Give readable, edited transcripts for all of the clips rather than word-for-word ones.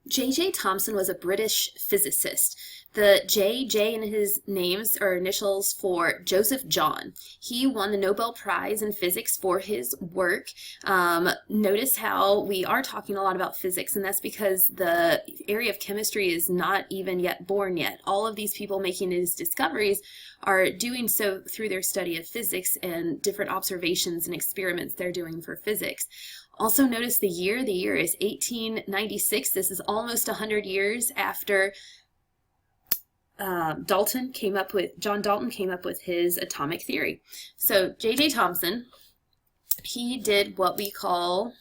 J.J. Thomson was a British physicist. The J in his names are initials for Joseph John. He won the Nobel Prize in Physics for his work. Notice how we are talking a lot about physics, and that's because the area of chemistry is not even yet born yet. All of these people making these discoveries are doing so through their study of physics and different observations and experiments they're doing for physics. Also notice the year. The year is 1896. This is almost 100 years after John Dalton came up with his atomic theory. So J.J. Thomson, he did what we call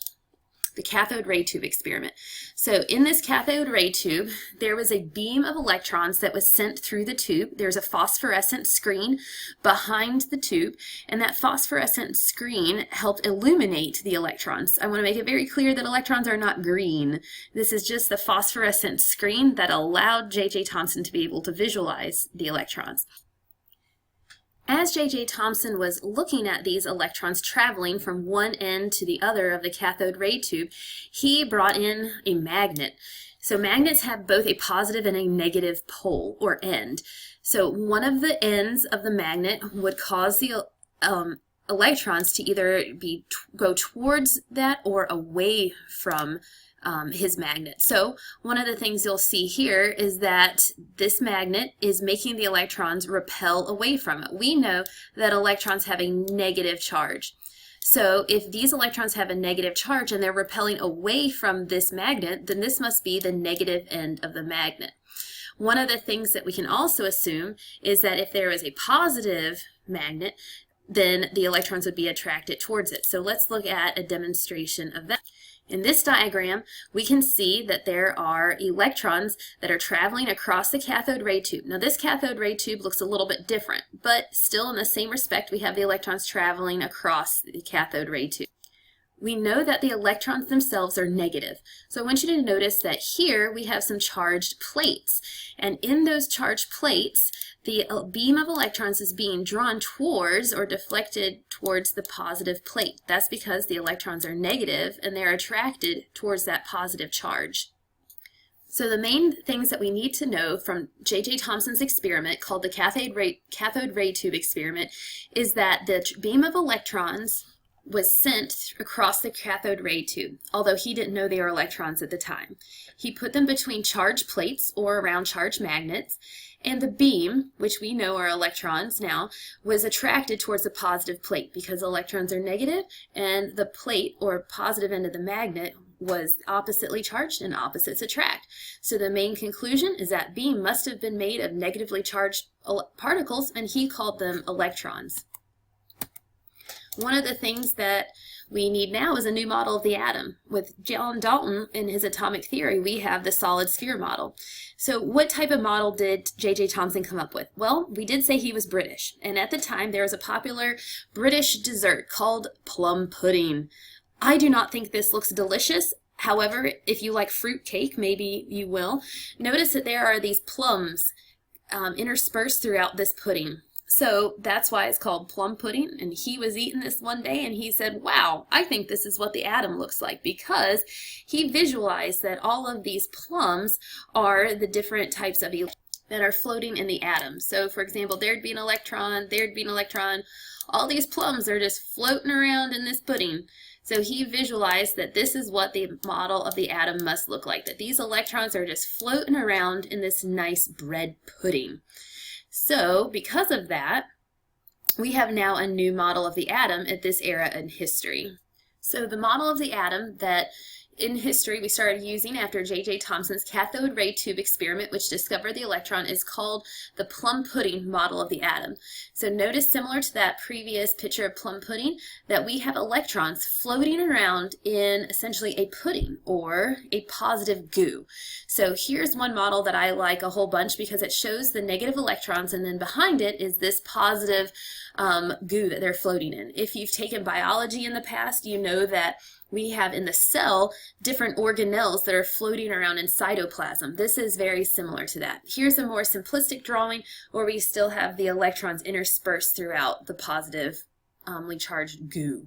the cathode ray tube experiment. So in this cathode ray tube, there was a beam of electrons that was sent through the tube. There's a phosphorescent screen behind the tube, and that phosphorescent screen helped illuminate the electrons. I want to make it very clear that electrons are not green. This is just the phosphorescent screen that allowed J.J. Thomson to be able to visualize the electrons. As J.J. Thomson was looking at these electrons traveling from one end to the other of the cathode ray tube, he brought in a magnet. So magnets have both a positive and a negative pole or end. So one of the ends of the magnet would cause the electrons to either go towards that or away from his magnet. So one of the things you'll see here is that this magnet is making the electrons repel away from it. We know that electrons have a negative charge. So if these electrons have a negative charge and they're repelling away from this magnet, then this must be the negative end of the magnet. One of the things that we can also assume is that if there is a positive magnet, then the electrons would be attracted towards it. So let's look at a demonstration of that. In this diagram, we can see that there are electrons that are traveling across the cathode ray tube. Now this cathode ray tube looks a little bit different, but still in the same respect, we have the electrons traveling across the cathode ray tube. We know that the electrons themselves are negative. So I want you to notice that here we have some charged plates. And in those charged plates, the beam of electrons is being drawn towards or deflected towards the positive plate. That's because the electrons are negative and they're attracted towards that positive charge. So the main things that we need to know from J.J. Thomson's experiment, called the cathode ray tube experiment, is that the beam of electrons was sent across the cathode ray tube, although he didn't know they were electrons at the time. He put them between charged plates or around charged magnets, and the beam, which we know are electrons now, was attracted towards the positive plate because electrons are negative and the plate or positive end of the magnet was oppositely charged and opposites attract. So the main conclusion is that beam must have been made of negatively charged particles, and he called them electrons. One of the things that we need now is a new model of the atom. With John Dalton in his atomic theory, we have the solid sphere model. So what type of model did J.J. Thomson come up with? Well, we did say he was British, and at the time there was a popular British dessert called plum pudding. I do not think this looks delicious. However, if you like fruit cake, maybe you will. Notice that there are these plums interspersed throughout this pudding. So that's why it's called plum pudding, and he was eating this one day and he said, wow, I think this is what the atom looks like, because he visualized that all of these plums are the different types of that are floating in the atom. So for example, there'd be an electron, there'd be an electron. All these plums are just floating around in this pudding. So he visualized that this is what the model of the atom must look like, that these electrons are just floating around in this nice bread pudding. So, because of that, we have now a new model of the atom at this era in history. So the model of the atom that in history we started using after J.J. Thomson's cathode ray tube experiment, which discovered the electron, is called the plum pudding model of the atom. So notice, similar to that previous picture of plum pudding, that we have electrons floating around in essentially a pudding or a positive goo. So here's one model that I like a whole bunch because it shows the negative electrons, and then behind it is this positive goo that they're floating in. If you've taken biology in the past, you know that we have in the cell different organelles that are floating around in cytoplasm. This is very similar to that. Here's a more simplistic drawing where we still have the electrons interspersed throughout the positively charged goo.